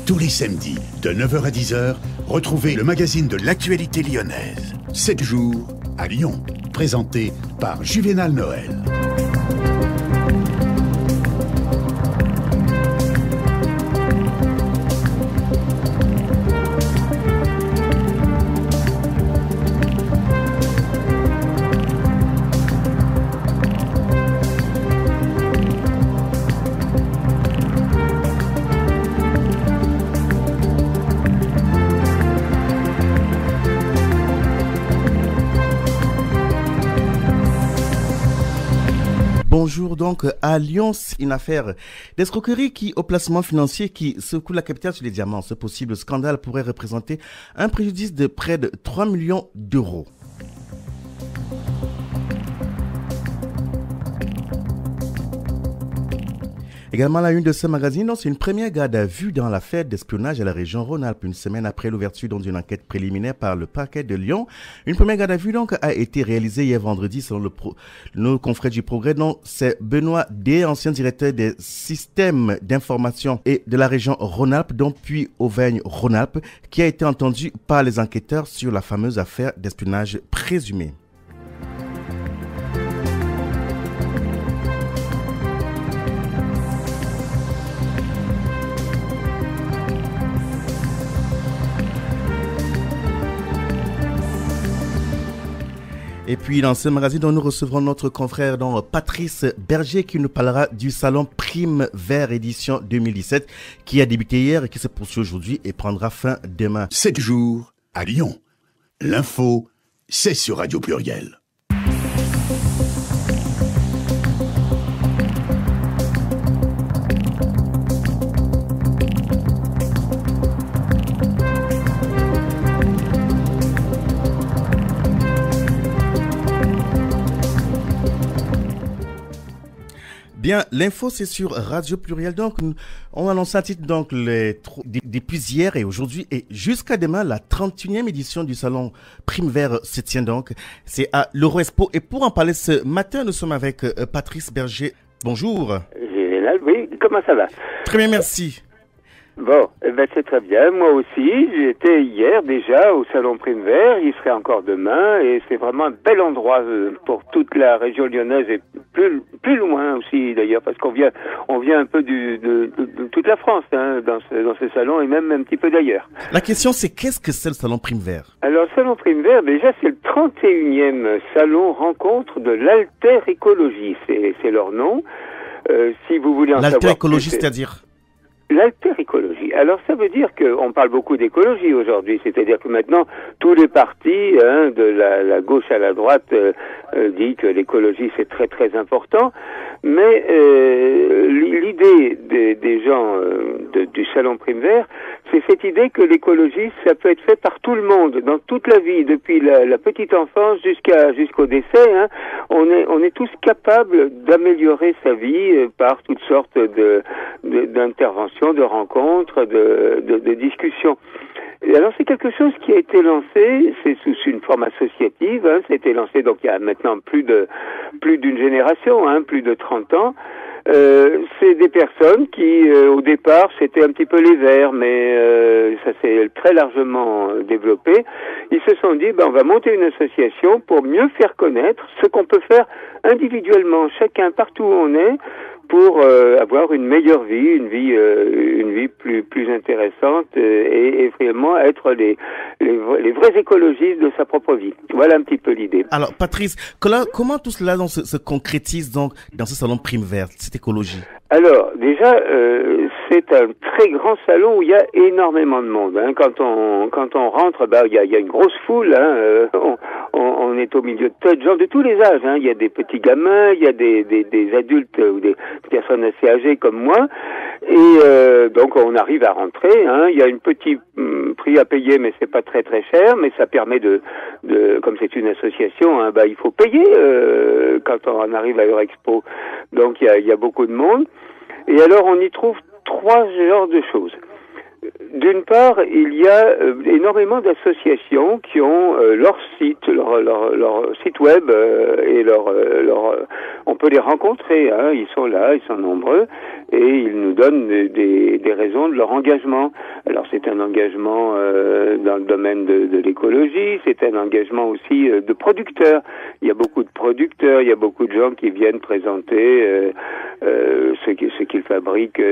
Tous les samedis, de 9h à 10h, retrouvez le magazine de l'actualité lyonnaise. 7 jours à Lyon, présenté par Juvénal Noël. Bonjour donc à Lyon, une affaire d'escroquerie au placement financier qui secoue la capitale sur les diamants. Ce possible scandale pourrait représenter un préjudice de près de 3 millions d'euros. Également la une de ce magazine, c'est une première garde à vue dans l'affaire d'espionnage à la région Rhône-Alpes. Une semaine après l'ouverture d'une enquête préliminaire par le parquet de Lyon, une première garde à vue donc a été réalisée hier vendredi selon nos confrères du Progrès. Donc c'est Benoît D, ancien directeur des systèmes d'information et de la région Rhône-Alpes, donc puis Auvergne-Rhône-Alpes, qui a été entendu par les enquêteurs sur la fameuse affaire d'espionnage présumé. Et puis dans ce magazine, nous recevrons notre confrère Patrice Berger qui nous parlera du salon Prime Vert édition 2017 qui a débuté hier et qui se poursuit aujourd'hui et prendra fin demain. 7 jours à Lyon. L'info, c'est sur Radio Pluriel. Bien, l'info c'est sur Radio Pluriel. Donc, on annonce un titre donc depuis hier et aujourd'hui et jusqu'à demain, la 31e édition du salon Prime Vert se tient donc. C'est à l'Euroexpo. Et pour en parler ce matin, nous sommes avec Patrice Berger. Bonjour. Génial, oui. Comment ça va? Très bien, merci. Bon, c'est très bien. Moi aussi, j'étais hier déjà au Salon Prime Vert. Il serait encore demain et c'est vraiment un bel endroit pour toute la région lyonnaise et plus loin aussi d'ailleurs parce qu'on vient un peu de toute la France dans ce salon et même un petit peu d'ailleurs. La question c'est qu'est-ce que c'est le Salon Prime Vert? Alors le Salon Prime Vert déjà c'est le 31e salon rencontre de l'alter-écologie. C'est leur nom. Si vous voulez en savoir plus, l'alter-écologie, c'est-à-dire? L'alter-écologie. Alors ça veut dire qu'on parle beaucoup d'écologie aujourd'hui, c'est-à-dire que maintenant tous les partis, de la gauche à la droite, dit que l'écologie c'est très très important, mais l'idée des gens du Salon Prime Vert, c'est cette idée que l'écologie ça peut être fait par tout le monde, dans toute la vie, depuis la petite enfance jusqu'au décès. On est tous capables d'améliorer sa vie par toutes sortes d'interventions, de rencontres, de discussions. Et alors c'est quelque chose qui a été lancé, c'est sous une forme associative, ça a été lancé donc il y a maintenant plus d'une génération, plus de 30 ans. C'est des personnes qui, au départ, c'était un petit peu les Verts, mais ça s'est très largement développé. Ils se sont dit, on va monter une association pour mieux faire connaître ce qu'on peut faire individuellement, chacun partout où on est, pour avoir une meilleure vie, une vie plus intéressante et vraiment être les vrais écologistes de sa propre vie. Voilà un petit peu l'idée. Alors Patrice, comment tout cela se concrétise donc dans ce salon Prime Vert, cette écologie? Alors déjà, c'est un très grand salon où il y a énormément de monde. Quand on rentre, il y a une grosse foule. On est au milieu de gens de tous les âges. Il y a des petits gamins, il y a des adultes ou des personnes assez âgées comme moi. Et donc on arrive à rentrer. Il y a un petit prix à payer, mais c'est pas très très cher. Mais ça permet comme c'est une association, il faut payer quand on arrive à Eurexpo. Donc il y a beaucoup de monde. Et alors on y trouve trois genres de choses. d'une part, il y a énormément d'associations qui ont leur site, leur site web et on peut les rencontrer. Hein, ils sont là, ils sont nombreux et ils nous donnent des raisons de leur engagement. Alors c'est un engagement dans le domaine de l'écologie, c'est un engagement aussi de producteurs. Il y a beaucoup de producteurs, il y a beaucoup de gens qui viennent présenter ce qu'ils fabriquent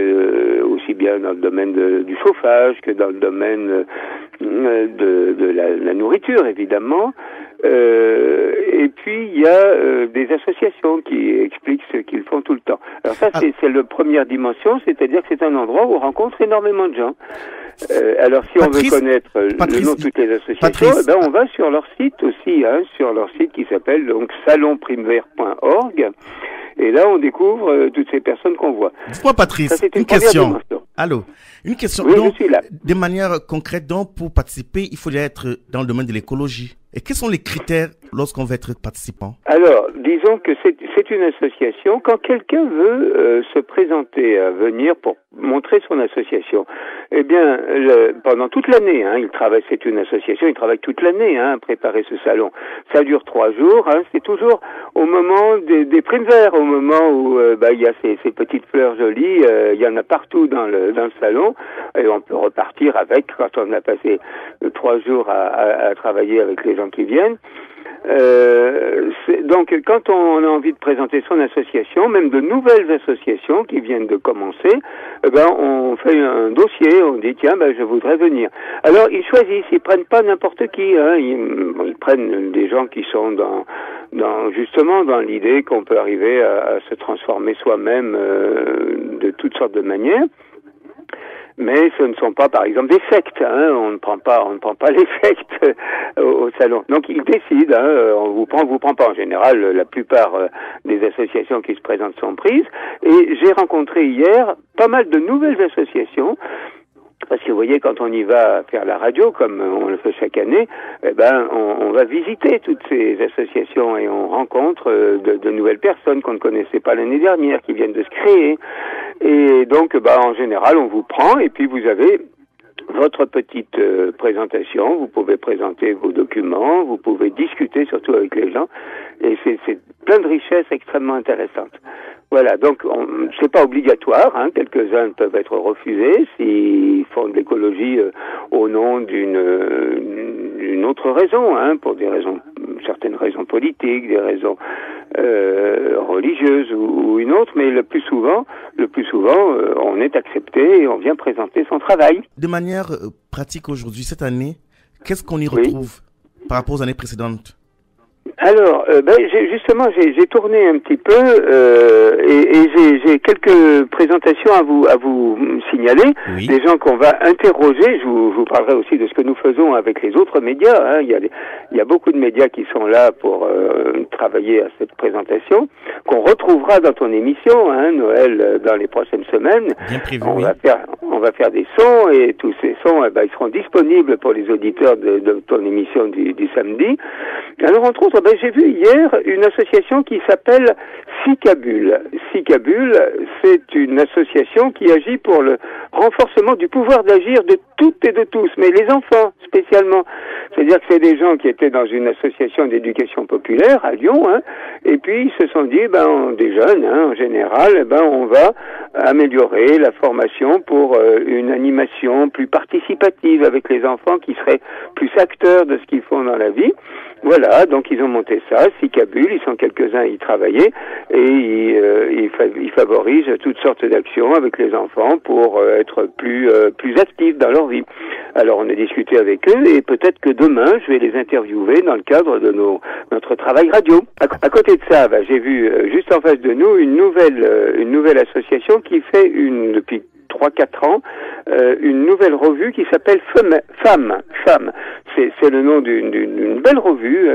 aussi bien dans le domaine du chauffage que dans le domaine de la nourriture, évidemment. Et puis il y a des associations qui expliquent ce qu'ils font tout le temps. Alors ça c'est la première dimension, c'est-à-dire que c'est un endroit où on rencontre énormément de gens. Alors si on veut connaître le nom de toutes les associations, on va sur leur site aussi, hein, sur leur site qui s'appelle donc salonprimevert.org. Et là, on découvre toutes ces personnes qu'on voit. Dites-moi, Patrice, ça, une question. Allô, une question. Oui, donc, je suis là. De manière concrète, donc, pour participer, il faut être dans le domaine de l'écologie. Et quels sont les critères lorsqu'on veut être participant? Alors, disons que c'est une association. Quand quelqu'un veut se présenter à venir pour montrer son association, eh bien, pendant toute l'année, hein, c'est une association, il travaille toute l'année à préparer ce salon. Ça dure 3 jours, hein, c'est toujours au moment des primes verts, au moment où il y a ces petites fleurs jolies, il y en a partout dans le salon, et on peut repartir avec, quand on a passé 3 jours à travailler avec les gens qui viennent. Donc, quand on a envie de présenter son association, même de nouvelles associations qui viennent de commencer, on fait un dossier, on dit tiens, je voudrais venir. Alors, ils choisissent, ils prennent pas n'importe qui, hein, ils prennent des gens qui sont justement dans l'idée qu'on peut arriver à se transformer soi-même de toutes sortes de manières. Mais ce ne sont pas, par exemple, des sectes. Hein. On ne prend pas les sectes au salon. Donc ils décident. Hein, on vous prend pas en général. La plupart des associations qui se présentent sont prises. Et j'ai rencontré hier pas mal de nouvelles associations. Parce que vous voyez, quand on y va faire la radio, comme on le fait chaque année, on va visiter toutes ces associations et on rencontre de nouvelles personnes qu'on ne connaissait pas l'année dernière, qui viennent de se créer. Et donc, en général, on vous prend et puis vous avez votre petite présentation, vous pouvez présenter vos documents, vous pouvez discuter surtout avec les gens, et c'est plein de richesses extrêmement intéressantes. Voilà, donc c'est pas obligatoire, hein, quelques-uns peuvent être refusés s'ils font de l'écologie au nom d'une autre raison, hein, pour certaines raisons politiques, des raisons religieuses ou une autre, mais le plus souvent, on est accepté et on vient présenter son travail. De manière pratique aujourd'hui, cette année, qu'est-ce qu'on y retrouve par rapport aux années précédentes? Alors, j'ai tourné un petit peu et j'ai quelques présentations à vous signaler. Oui. Des gens qu'on va interroger. Je vous parlerai aussi de ce que nous faisons avec les autres médias. Hein. Il y a beaucoup de médias qui sont là pour travailler à cette présentation, qu'on retrouvera dans ton émission, hein, Noël, dans les prochaines semaines. Bien prévu, on va faire des sons et tous ces sons, ils seront disponibles pour les auditeurs de ton émission du samedi. Alors, entre autres, j'ai vu hier une association qui s'appelle SICABUL. SICABUL, c'est une association qui agit pour le renforcement du pouvoir d'agir de toutes et de tous, mais les enfants spécialement. C'est-à-dire que c'est des gens qui étaient dans une association d'éducation populaire à Lyon, hein, et puis ils se sont dit, des jeunes, hein, en général, on va améliorer la formation pour une animation plus participative avec les enfants qui seraient plus acteurs de ce qu'ils font dans la vie. Voilà, donc ils ont monté ça, SICABUL, ils sont quelques-uns à y travailler et ils favorisent toutes sortes d'actions avec les enfants pour être plus actifs dans leur vie. Alors on a discuté avec eux et peut-être que demain je vais les interviewer dans le cadre de notre travail radio. À côté de ça, j'ai vu juste en face de nous une nouvelle association qui fait depuis 3-4 ans, une nouvelle revue qui s'appelle Femme. C'est le nom d'une belle revue,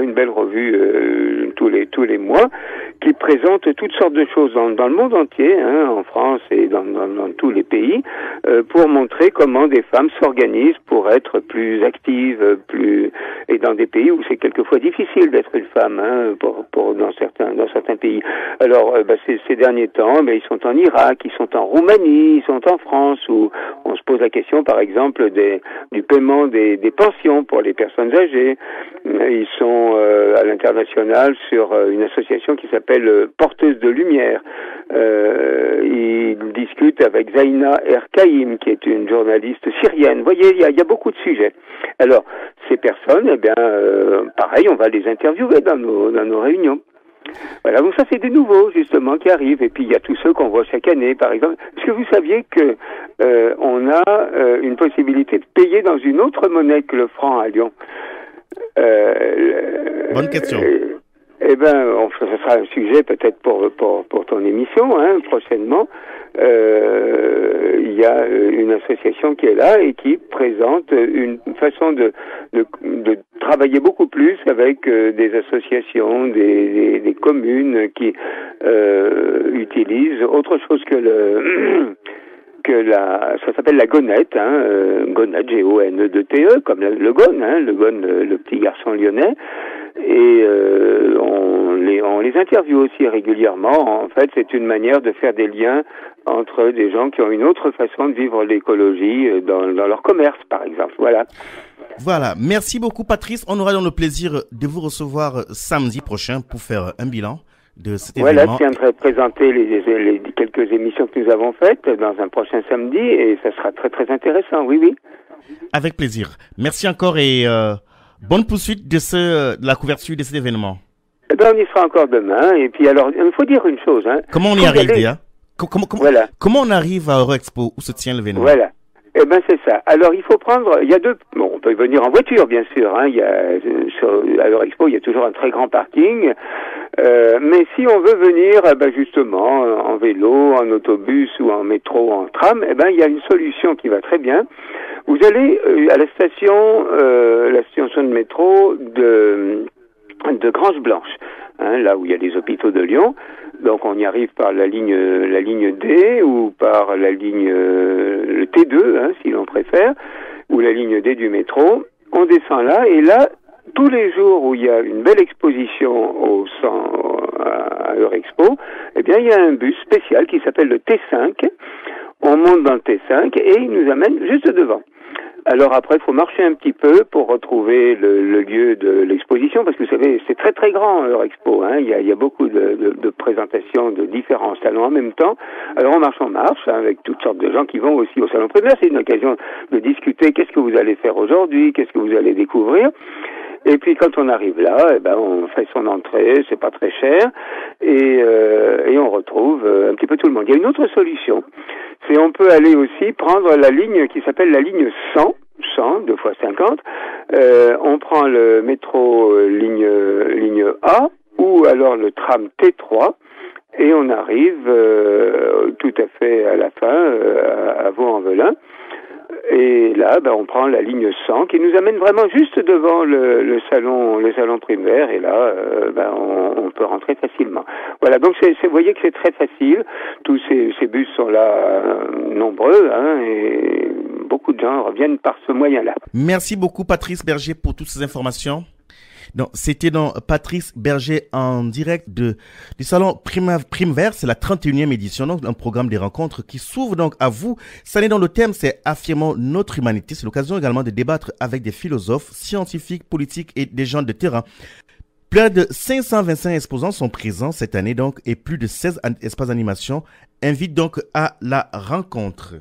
tous les mois, qui présente toutes sortes de choses dans le monde entier, hein, en France et dans tous les pays, pour montrer comment des femmes s'organisent pour être plus actives, et dans des pays où c'est quelquefois difficile d'être une femme, hein, dans certains pays. Alors, ces derniers temps, ils sont en Irak, ils sont en Roumanie, ils sont en France, où on se se pose la question, par exemple, du paiement des pensions pour les personnes âgées. Ils sont à l'international sur une association qui s'appelle Porteuse de Lumière. Ils discutent avec Zaina Erkaïm, qui est une journaliste syrienne. Vous voyez, il y a beaucoup de sujets. Alors, ces personnes, eh bien, pareil, on va les interviewer dans nos réunions. Voilà, donc ça c'est des nouveaux justement qui arrivent, et puis il y a tous ceux qu'on voit chaque année, par exemple. Est-ce que vous saviez que on a une possibilité de payer dans une autre monnaie que le franc à Lyon? Bonne question. Eh ben, ça sera un sujet peut-être pour ton émission, hein, prochainement. Il y a une association qui est là et qui présente une façon de travailler beaucoup plus avec des associations, des communes qui utilisent autre chose que ça s'appelle la gonette, hein, gonette, G-O-N-E-T-E, comme le gone, hein, le petit garçon lyonnais. Et on les interviewe aussi régulièrement. En fait, c'est une manière de faire des liens entre des gens qui ont une autre façon de vivre l'écologie dans leur commerce, par exemple. Voilà. Voilà. Merci beaucoup, Patrice. On aura donc le plaisir de vous recevoir samedi prochain pour faire un bilan de cet événement. Voilà, je viendrai présenter les quelques émissions que nous avons faites dans un prochain samedi et ça sera très très intéressant. Oui, oui. Avec plaisir. Merci encore et bonne poursuite de la couverture de cet événement. Eh ben, on y sera encore demain. Et puis alors, il faut dire une chose. Hein. Comment on y arrive, Déa? Voilà. Comment on arrive à Eurexpo où se tient l'événement? Voilà. Eh ben c'est ça. Alors il faut prendre. Il y a deux. Bon, on peut venir en voiture, bien sûr. Hein. À Eurexpo, il y a toujours un très grand parking. Mais si on veut venir, justement, en vélo, en autobus ou en métro, en tram, il y a une solution qui va très bien. Vous allez à la station de métro de Grange-Blanche, hein, là où il y a les hôpitaux de Lyon. Donc on y arrive par la ligne D ou par la ligne le T2, hein, si l'on préfère, ou la ligne D du métro. On descend là et là, tous les jours où il y a une belle exposition à Eurexpo, il y a un bus spécial qui s'appelle le T5. On monte dans le T5 et il nous amène juste devant. Alors après, il faut marcher un petit peu pour retrouver le lieu de l'exposition, parce que vous savez, c'est très très grand Eurexpo, hein. Il y a beaucoup de présentations de différents salons en même temps. Alors on marche, hein, avec toutes sortes de gens qui vont aussi au salon primaire. C'est une occasion de discuter qu'est-ce que vous allez faire aujourd'hui, qu'est-ce que vous allez découvrir. Et puis quand on arrive là, on fait son entrée, c'est pas très cher, et on retrouve un petit peu tout le monde. Il y a une autre solution, c'est on peut aller aussi prendre la ligne qui s'appelle la ligne 100, 2 fois 50. On prend le métro ligne A ou alors le tram T3 et on arrive tout à fait à la fin à Vaux-en-Velin. Et là, on prend la ligne 100 qui nous amène vraiment juste devant le salon primaire et là, on peut rentrer facilement. Voilà, donc vous voyez que c'est très facile. Tous ces bus sont là nombreux, hein, et beaucoup de gens reviennent par ce moyen-là. Merci beaucoup Patrice Berger pour toutes ces informations. Donc, c'était Patrice Berger en direct du salon Prime Vert. C'est la 31e édition, donc un programme de rencontres qui s'ouvre donc à vous. Cette année, le thème, c'est Affirmons notre humanité. C'est l'occasion également de débattre avec des philosophes, scientifiques, politiques et des gens de terrain. Plus de 525 exposants sont présents cette année donc et plus de 16 espaces d'animation invitent donc à la rencontre.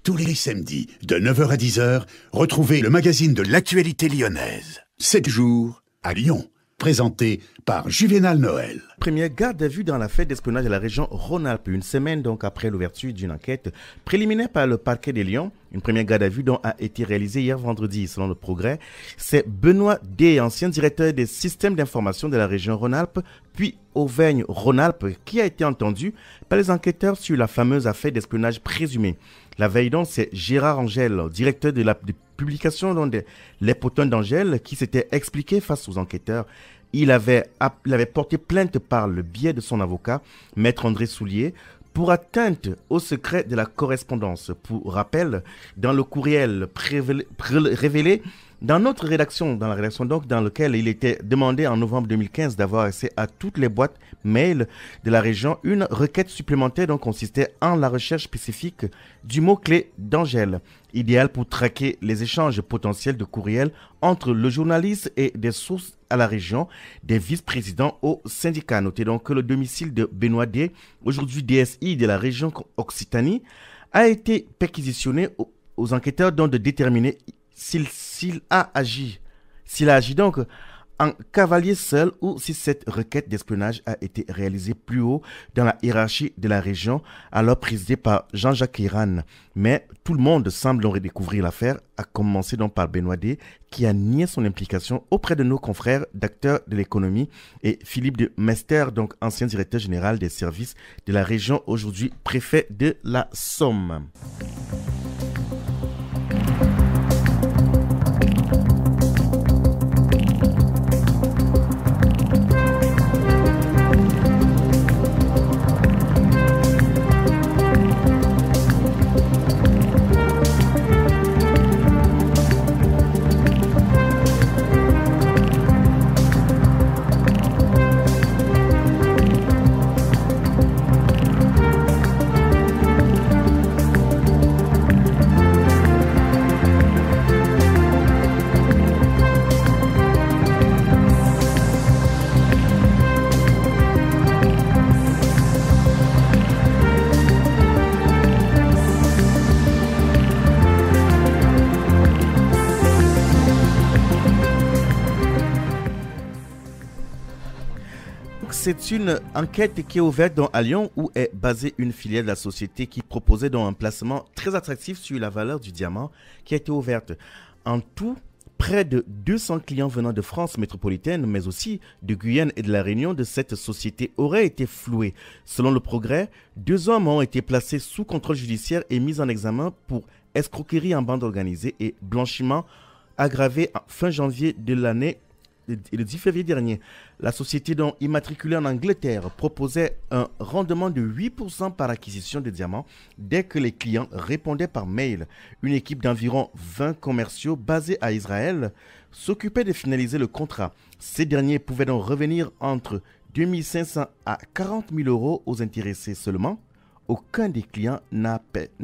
Tous les samedis, de 9h à 10h, retrouvez le magazine de l'actualité lyonnaise. 7 jours à Lyon, présenté par Juvénal Noël. Première garde à vue dans l'affaire d'espionnage de la région Rhône-Alpes. Une semaine donc après l'ouverture d'une enquête préliminaire par le parquet de Lyon. Une première garde à vue dont a été réalisée hier vendredi. Selon le Progrès, c'est Benoît D, ancien directeur des systèmes d'information de la région Rhône-Alpes, puis Auvergne-Rhône-Alpes, qui a été entendu par les enquêteurs sur la fameuse affaire d'espionnage présumée. La veille donc, c'est Gérard Angel, directeur de la publication Les Potins d'Angèle, qui s'était expliqué face aux enquêteurs. Il avait porté plainte par le biais de son avocat, Maître André Soulier, pour atteinte au secret de la correspondance. Pour rappel, dans le courriel révélé Dans notre rédaction, dans la rédaction donc, dans laquelle il était demandé en novembre 2015 d'avoir accès à toutes les boîtes mail de la région, une requête supplémentaire donc consistait en la recherche spécifique du mot-clé d'Angèle, idéal pour traquer les échanges potentiels de courriels entre le journaliste et des sources à la région, des vice-présidents au syndicat. Notez donc que le domicile de Benoît D, aujourd'hui DSI de la région Occitanie, a été perquisitionné aux enquêteurs donc de déterminer s'il a agi donc en cavalier seul ou si cette requête d'espionnage a été réalisée plus haut dans la hiérarchie de la région, alors présidée par Jean-Jacques Iran. Mais tout le monde semble redécouvrir l'affaire, à commencer donc par Benoît D, qui a nié son implication auprès de nos confrères d'acteurs de l'économie, et Philippe de Mester, donc ancien directeur général des services de la région, aujourd'hui préfet de la Somme. C'est une enquête qui est ouverte à Lyon où est basée une filiale de la société qui proposait donc un placement très attractif sur la valeur du diamant qui a été ouverte. En tout, près de 200 clients venant de France métropolitaine, mais aussi de Guyane et de La Réunion de cette société auraient été floués. Selon Le Progrès, 2 hommes ont été placés sous contrôle judiciaire et mis en examen pour escroquerie en bande organisée et blanchiment aggravé fin janvier de l'année. Le 10 février dernier, la société donc immatriculée en Angleterre proposait un rendement de 8% par acquisition de diamants dès que les clients répondaient par mail. Une équipe d'environ 20 commerciaux basés à Israël s'occupait de finaliser le contrat. Ces derniers pouvaient donc revenir entre 2 500 à 40 000 euros aux intéressés seulement. Aucun des clients n'a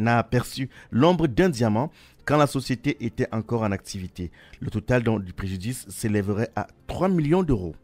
aperçu l'ombre d'un diamant quand la société était encore en activité. Le total du préjudice s'élèverait à 3 millions d'euros.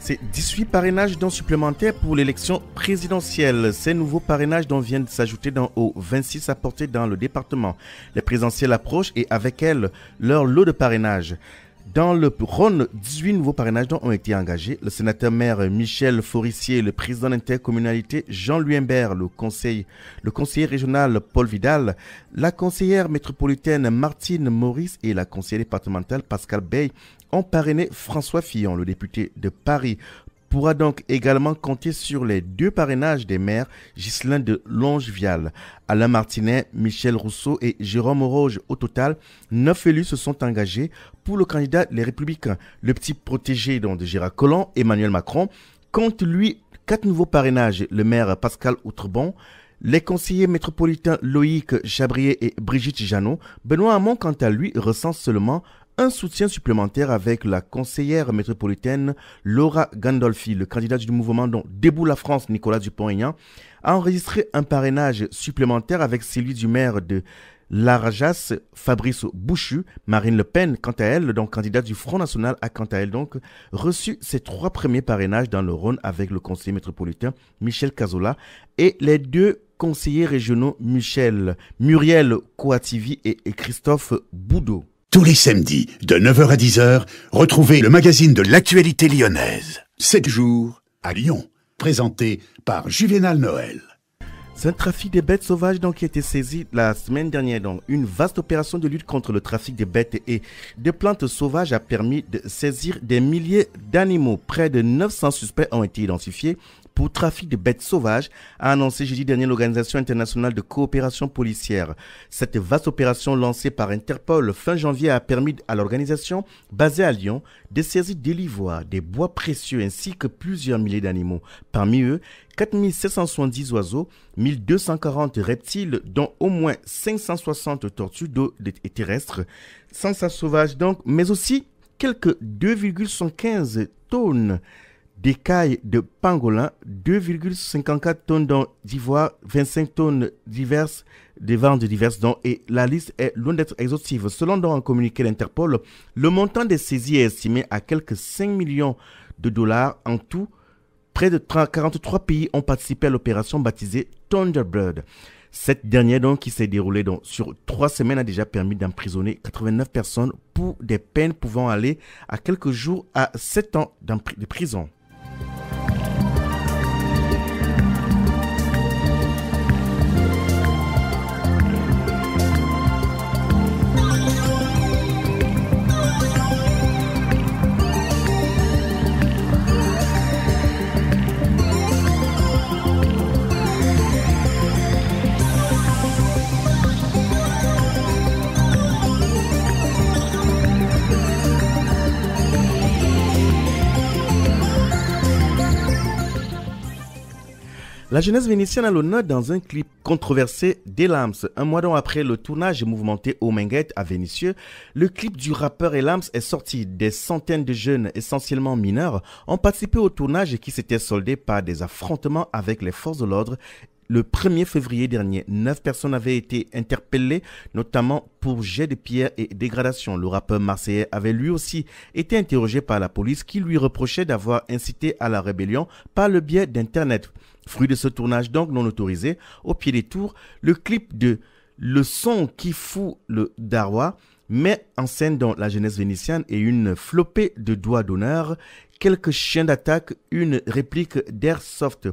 C'est 18 parrainages supplémentaires pour l'élection présidentielle. Ces nouveaux parrainages viennent s'ajouter aux 26 apportés dans le département. Les présidentielles approchent et avec elles, leur lot de parrainages. Dans le Rhône, 18 nouveaux parrainages ont été engagés. Le sénateur-maire Michel Forissier, le président d'intercommunalité Jean-Louis Imbert, le conseiller régional Paul Vidal, la conseillère métropolitaine Martine Maurice et la conseillère départementale Pascal Bey ont parrainé François Fillon. Le député de Paris pourra donc également compter sur les 2 parrainages des maires Ghislain de Longevial, Alain Martinet, Michel Rousseau et Jérôme Oroge. Au total, 9 élus se sont engagés pour le candidat Les Républicains. Le petit protégé de Gérard Collomb, Emmanuel Macron, compte lui 4 nouveaux parrainages. Le maire Pascal Outrebon, les conseillers métropolitains Loïc Chabrier et Brigitte Janot. Benoît Hamon, quant à lui, recense seulement un soutien supplémentaire avec la conseillère métropolitaine Laura Gandolfi. Le candidat du mouvement Debout la France, Nicolas Dupont-Aignan, a enregistré un parrainage supplémentaire avec celui du maire de Larajas, Fabrice Bouchu, Marine Le Pen, quant à elle, donc candidate du Front National, a quant à elle donc reçu ses 3 premiers parrainages dans le Rhône avec le conseiller métropolitain Michel Cazola et les 2 conseillers régionaux Muriel Kouativi et Christophe Boudot. Tous les samedis, de 9h à 10h, retrouvez le magazine de l'actualité lyonnaise. 7 jours à Lyon, présenté par Juvénal Noël. C'est un trafic des bêtes sauvages donc, qui a été saisi la semaine dernière. Donc, une vaste opération de lutte contre le trafic des bêtes et de plantes sauvages a permis de saisir des milliers d'animaux. Près de 900 suspects ont été identifiés pour trafic de bêtes sauvages, a annoncé jeudi dernier l'Organisation internationale de coopération policière. Cette vaste opération lancée par Interpol fin janvier a permis à l'organisation, basée à Lyon, de saisir de l'ivoire, des bois précieux ainsi que plusieurs milliers d'animaux. Parmi eux, 4770 oiseaux, 1240 reptiles, dont au moins 560 tortues d'eau et terrestres, 100 sauvages donc, mais aussi quelques 2,115 tonnes d'écailles de pangolin, 2,54 tonnes d'ivoire, 25 tonnes diverses, des ventes diverses dont, et la liste est loin d'être exhaustive. Selon un communiqué d'Interpol, le montant des saisies est estimé à quelques 5 millions de dollars en tout. Près de 43 pays ont participé à l'opération baptisée Thunderbird. Cette dernière, donc, qui s'est déroulée donc, sur 3 semaines, a déjà permis d'emprisonner 89 personnes pour des peines pouvant aller à quelques jours à 7 ans de prison. La jeunesse vénitienne a l'honneur dans un clip controversé d'Elams. Un mois après le tournage mouvementé au Menguette à Vénissieux, le clip du rappeur Elams est sorti. Des centaines de jeunes, essentiellement mineurs, ont participé au tournage qui s'était soldé par des affrontements avec les forces de l'ordre. Le 1er février dernier, 9 personnes avaient été interpellées, notamment pour jet de pierre et dégradation. Le rappeur marseillais avait lui aussi été interrogé par la police qui lui reprochait d'avoir incité à la rébellion par le biais d'Internet. Fruit de ce tournage donc non autorisé, au pied des tours, le clip de Le son qui fout le Darwa met en scène dans la jeunesse vénitienne et une flopée de doigts d'honneur, quelques chiens d'attaque, une réplique d'Airsoft.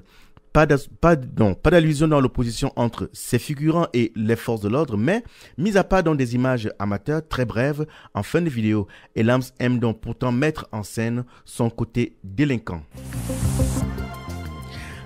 Pas d'allusion dans l'opposition entre ces figurants et les forces de l'ordre, mais mis à part dans des images amateurs très brèves en fin de vidéo. Elams aime donc pourtant mettre en scène son côté délinquant.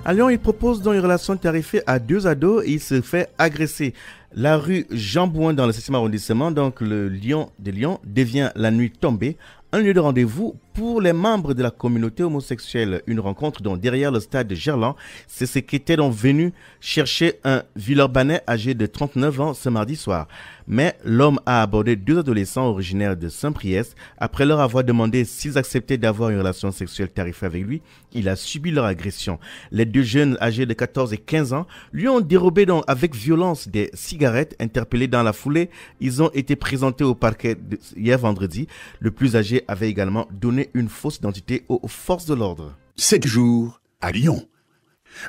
À Lyon, il propose donc une relation tarifée à 2 ados et il se fait agresser. La rue Jean-Bouin dans le 7e arrondissement, donc le Lyon de Lyon, devient la nuit tombée un lieu de rendez-vous pour les membres de la communauté homosexuelle. Une rencontre dont derrière le stade de Gerland, c'est ce qui était donc venu chercher un Villeurbanais âgé de 39 ans ce mardi soir. Mais l'homme a abordé 2 adolescents originaires de Saint-Priest. Après leur avoir demandé s'ils acceptaient d'avoir une relation sexuelle tarifée avec lui, il a subi leur agression. Les 2 jeunes âgés de 14 et 15 ans lui ont dérobé donc avec violence des cigarettes. Interpellés dans la foulée, ils ont été présentés au parquet hier vendredi. Le plus âgé avait également donné une fausse identité aux forces de l'ordre. 7 jours à Lyon.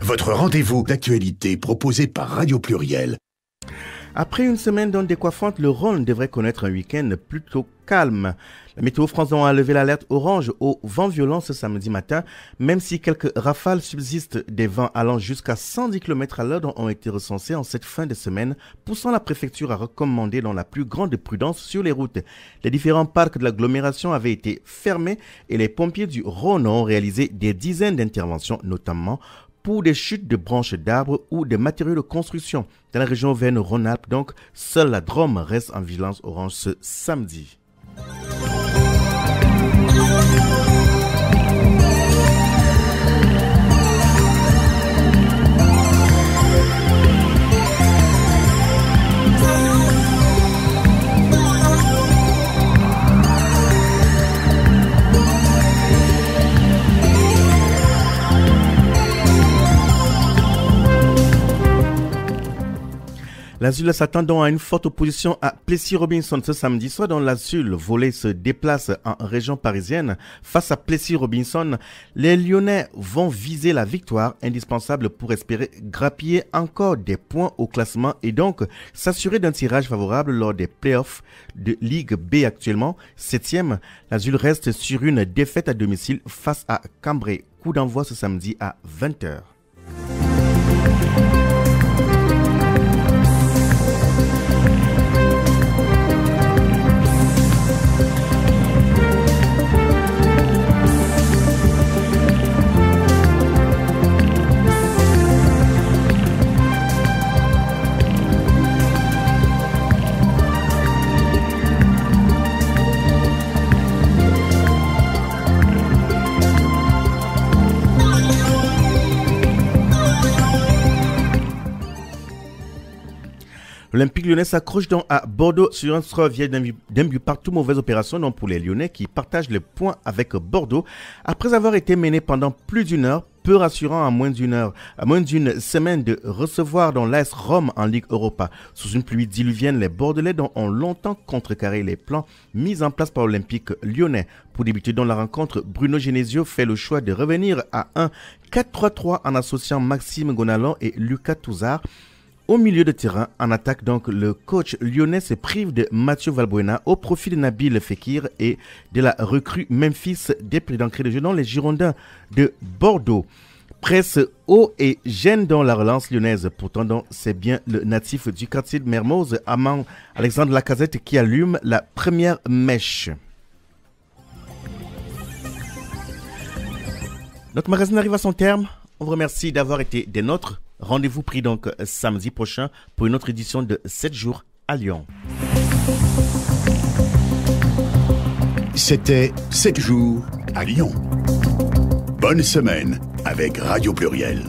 Votre rendez-vous d'actualité proposé par Radio Pluriel. Après une semaine décoiffante, le Rhône devrait connaître un week-end plutôt calme. La Météo France a levé l'alerte orange au vent violent ce samedi matin, même si quelques rafales subsistent. Des vents allant jusqu'à 110 km à l'heure ont été recensés en cette fin de semaine, poussant la préfecture à recommander la plus grande prudence sur les routes. Les différents parcs de l'agglomération avaient été fermés et les pompiers du Rhône ont réalisé des dizaines d'interventions, notamment pour des chutes de branches d'arbres ou des matériaux de construction. Dans la région Auvergne-Rhône-Alpes, donc, seule la Drôme reste en vigilance orange ce samedi. L'Azul s'attendant à une forte opposition à Plessis-Robinson ce samedi soir dans l'Azul. Volley se déplace en région parisienne. Face à Plessis-Robinson, les Lyonnais vont viser la victoire indispensable pour espérer grappiller encore des points au classement et donc s'assurer d'un tirage favorable lors des playoffs de Ligue B actuellement 7e. L'Azul reste sur une défaite à domicile face à Cambrai. Coup d'envoi ce samedi à 20h. L'Olympique lyonnais s'accroche donc à Bordeaux sur un score vieille d'un but partout. Mauvaise opération donc pour les Lyonnais qui partagent les points avec Bordeaux. Après avoir été menés pendant plus d'une heure, peu rassurant à moins d'une semaine de recevoir dans l'AS Rome en Ligue Europa. Sous une pluie diluvienne, les Bordelais ont longtemps contrecarré les plans mis en place par l'Olympique lyonnais. Pour débuter dans la rencontre, Bruno Genesio fait le choix de revenir à un 4-3-3 en associant Maxime Gonalon et Lucas Touzard. Au milieu de terrain, en attaque donc, le coach lyonnais se prive de Mathieu Valbuena au profit de Nabil Fekir et de la recrue Memphis Dépris d'entrée de jeu dans les Girondins de Bordeaux. Presse haut et gêne dans la relance lyonnaise. Pourtant, donc, c'est bien le natif du quartier de Mermoz, Alexandre Lacazette, qui allume la première mèche. Notre magazine arrive à son terme. On vous remercie d'avoir été des nôtres. Rendez-vous pris donc samedi prochain pour une autre édition de 7 jours à Lyon. C'était 7 jours à Lyon. Bonne semaine avec Radio Pluriel.